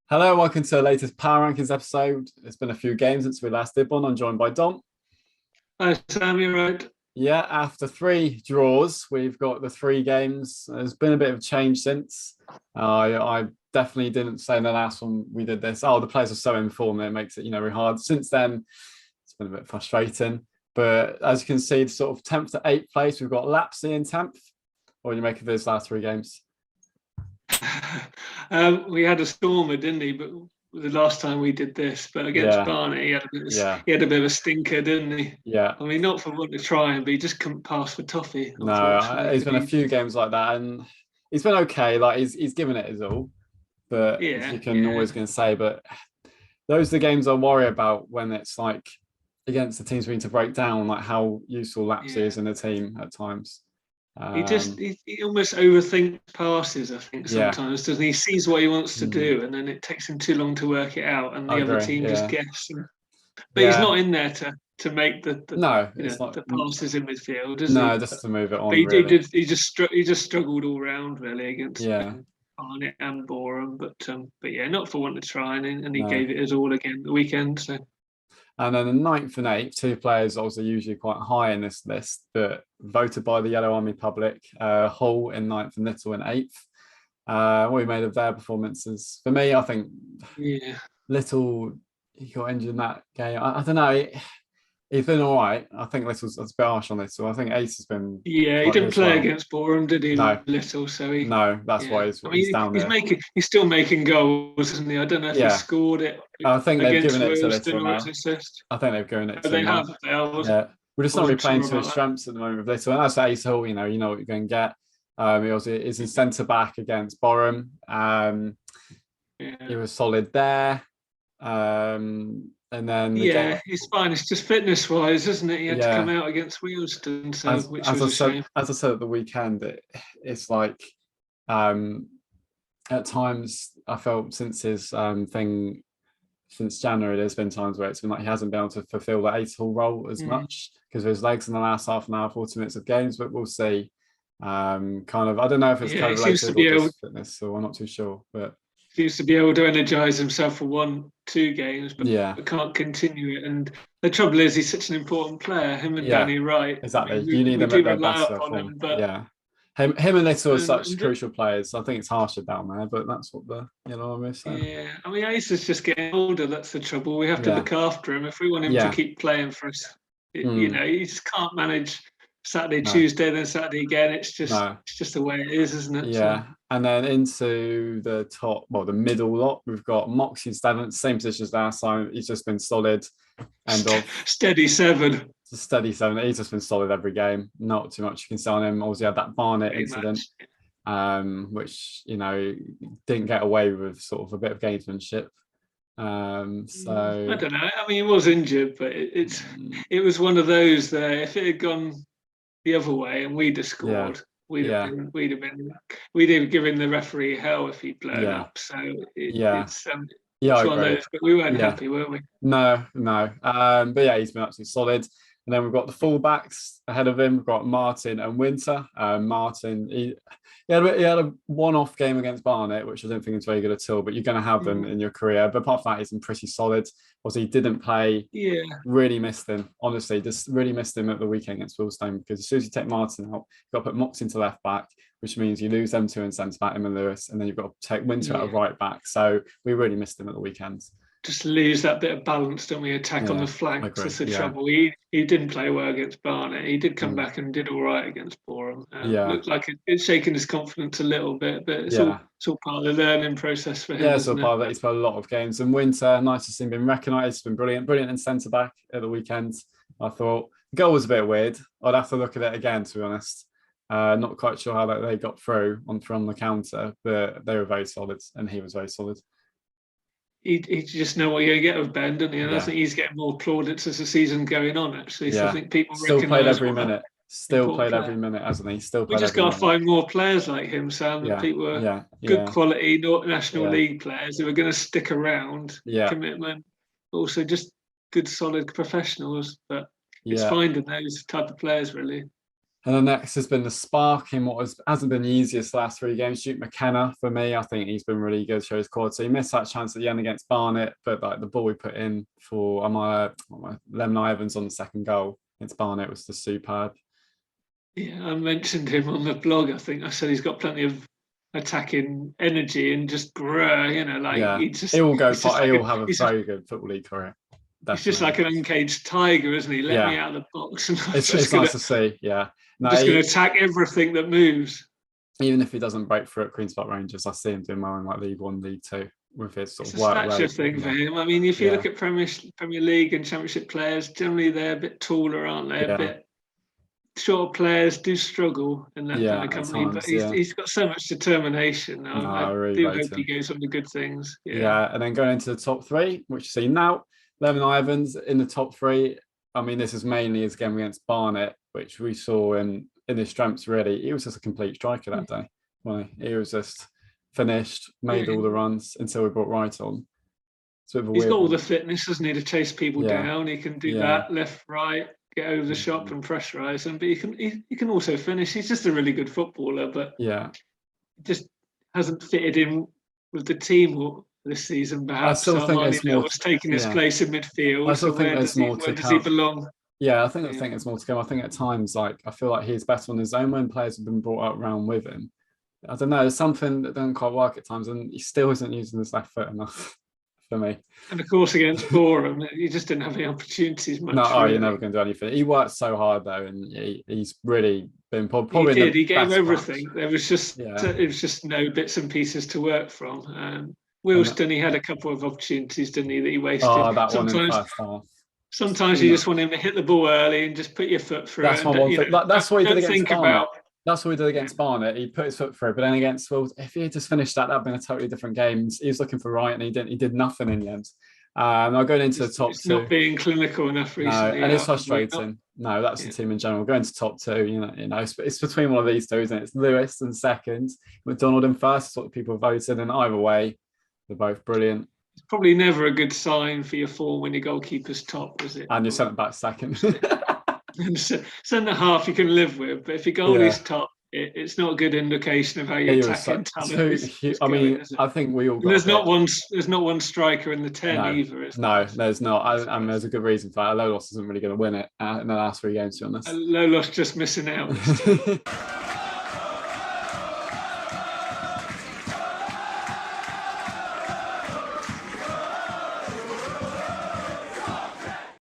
Hello, welcome to the latest Power Rankings episode. It's been a few games since we last did one. I'm joined by Dom. Hi, Sam, you right? Yeah, after three draws, we've got the three games. There's been a bit of change since. I definitely didn't say in the last one we did this. Oh, the players are so informed that it makes it, very hard. Since then, it's been a bit frustrating. But as you can see, sort of 10th to 8th place, we've got Lapsy in 10th. What do you make of those last three games? We had a stormer, didn't he? But the last time we did this, but against Yeah, Barnet, yeah, he had a bit of a stinker, didn't he? yeah. I mean, not for want to try, but he just couldn't pass for toffee, No, unfortunately. there's been a few games like that, and he's been okay. Like he's given it his all, but as Yeah, you can yeah, always going to say, but those are the games I worry about when it's like against the teams we need to break down, like how useful Lapsy yeah. is in the team at times. He just Um, he almost overthinks passes. I think yeah, sometimes doesn't he? He sees what he wants to mm, do, and then it takes him too long to work it out, and I the other agree. team just Yeah, guess. But he's yeah. not in there to make the No, it's not. the passes in midfield, is he? No, just to move it But on, really. he just struggled all round really against Yeah, Barnet and Boreham. But yeah, not for wanting to try, and he no. gave it his all again the weekend. So And then the ninth and eighth, two players obviously usually quite high in this list, but voted by the Yellow Army public. Hull in ninth and Little in eighth. What we made of their performances? For me, I think yeah, Little he got injured in that game. I don't know. He's been all right. I think Little's a bit harsh on Little. I think Ace has been yeah, he quite good didn't as play well. against Boreham, did he? No, Little, so he. no, that's Yeah, why I he's mean, down there. he's still making goals, isn't he? I don't know if he Yeah, scored it I think they've against given it to Wilston Little or it's now. assist. I think they've given it But to they him now. have. Yeah, we're just not really Wasn't playing sure to his about that. strengths at the moment with Little, and that's Ace Hall. You know what you're going to get. He also is in centre back against Boreham. He Yeah. was solid there. And then the game, Yeah, it's fine. It's just fitness wise, isn't it? He had to come yeah. out against Wealdstone, so As which as was I a said shame. as I said at the weekend, it's like um, at times I felt since his thing since January, there's been times where it's been like he hasn't been able to fulfil the eight hall role as Mm. much because of his legs in the last half an hour, 40 minutes of games, but we'll see. Kind of, I don't know if it's Yeah, he co-related or just fitness, so I'm not too sure. But seems to be able to energise himself for one, two games, yeah, but can't continue it. And the trouble is, he's such an important player. Him and yeah, Danny Wright. I exactly. mean, You need we them at do their rely best up of their on form. him, but Yeah. Him and Little are such and crucial players. I think it's harsher down there, but that's what what I'm saying. yeah, I mean, Ace is just getting older. That's the trouble. We have to Yeah, look after him if we want him to yeah. keep playing for us. Mm, You just can't manage Saturday, no, Tuesday, then Saturday again. no. It's just the way it is, isn't it? So Yeah, and then into the top, well, the middle lot, we've got Moxie Stanton, same position as last time. He's just been solid. End of steady seven, steady seven. He's just been solid every game. Not too much you can say on him. Obviously, had that Barnet pretty incident, much. which didn't get away with sort of a bit of gamesmanship. I So don't know. I mean, he was injured, but mm, it was one of those there. If it had gone the other way and we'd have yeah, scored, yeah, we'd have given the referee hell if he'd blown yeah, up. So yeah, yeah. I it's one of agree. those. But we weren't Yeah. happy, were we? No, no. But yeah, he's been absolutely solid. And then we've got the fullbacks ahead of him. We've got Martin and Winter. Martin, he had a one-off game against Barnet, which I don't think is very good at all. But you're going to have them Mm. in your career. But apart from that, he's been pretty solid. Obviously, he didn't play. Yeah, Really missed him. Honestly, just really missed him at the weekend against Wilstone because as soon as you take Martin out, you've got to put Mox into left back, which means you lose them two in centre back, him and Lewis, and then you've got to take Winter out of yeah. right back. So we really missed him at the weekend. Just lose that bit of balance, don't we? Attack on the Yeah, I flanks. agree. That's the Yeah. trouble. He didn't play well against Barnet. He did come Mm. back and did all right against Boreham. Yeah, Looked like it's shaken his confidence a little bit, but yeah, it's all part of the learning process for him, yeah. So isn't it? part of that, he's played a lot of games. And Winter, nice to see him being recognised. It's been brilliant, brilliant in centre back at the weekend. I thought the goal was a bit weird. I'd have to look at it again to be honest. Not quite sure how they got through from the counter, but they were very solid, and he was very solid. He just know what you're gonna get with Ben, doesn't he? And I Yeah, think he's getting more plaudits as the season going on, actually. So I yeah. think people Still played recognise every what an minute. Still important played player. every minute, hasn't he? Still We played just every got to minute. find more players like him, Sam. That Yeah, people are yeah, good yeah, quality, National yeah, League players who are going to stick around, yeah, commitment, also just good, solid professionals. But it's yeah. finding those type of players, really. And the next has been the spark in hasn't been the easiest last 3 games. Duke McKenna, for me, I think he's been really good, show his quality. He missed that chance at the end against Barnet, but like the ball we put in for Lemon Evans on the second goal against Barnet was just superb. Yeah, I mentioned him on the blog. I think I said he's got plenty of attacking energy and just he will go far. He'll have a very good football league career. Definitely. He's just like an uncaged tiger, isn't he? Let me out of the box. And it's nice to see. Yeah, no, just going to attack everything that moves. Even if he doesn't break through at Queen's Park Rangers, I see him doing well in like League One, League Two with his sort of work rate. It's a stature thing for him. I mean, if you look at Premier League and Championship players, generally they're a bit taller, aren't they? A bit shorter players do struggle in that kind of company, but he's got so much determination. I really hope he goes on to good things. Yeah, and then going into the top 3, which you see now, Lemon Evans in the top 3. I mean, this is mainly his game against Barnet, which we saw in his strengths, really. He was just a complete striker that day. He was just finished, made all the runs until we brought Wright on. He's got all the fitness, doesn't he, to chase people down. He can do that, left, right, get over the shop and pressurise them. But he can also finish. He's just a really good footballer, but just hasn't fitted in with the team this season. Perhaps I still think there's more taking his place in midfield. I still think there's more to come. Where does he belong? Yeah, I think there's more to come. I think at times, like, I feel like he's better on his own when players have been brought up around with him. I don't know, there's something that doesn't quite work at times, and he still isn't using his left foot enough for me. And of course, against Boreham, he just didn't have any opportunities much. No, you're never going to do anything. He worked so hard though, and he's really been probably. He did. He gave everything. There was just it was just no bits and pieces to work from. Wilston, he had a couple of opportunities, didn't he, that he wasted. Oh, that one in first half. Sometimes you just want him to hit the ball early and just put your foot through. That's it. That's what he did against Barnet. That's what he did against Barnet. He put his foot through, but then against Wolves, if he had just finished that'd been a totally different game. He was looking for Wright, and he didn't. He did nothing in the end. Now going into the top 2, not being clinical enough recently. No, and it's frustrating. No, that's the team in general. Going to top 2, you know, it's between one of these two, isn't it? It's Lewis in second, McDonald in first. That's what people voted, and either way, they're both brilliant. It's probably never a good sign for your form when your goalkeeper's top, is it? And your centre back second. Centre half you can live with, but if your goalie's top, it's not a good indication of how your attacking talent. I think we all. There's not one striker in the 10 either. No, there's not. And there's a good reason for that. Lolos isn't really going to win it in the last 3 games, to be honest. Lolos just missing out.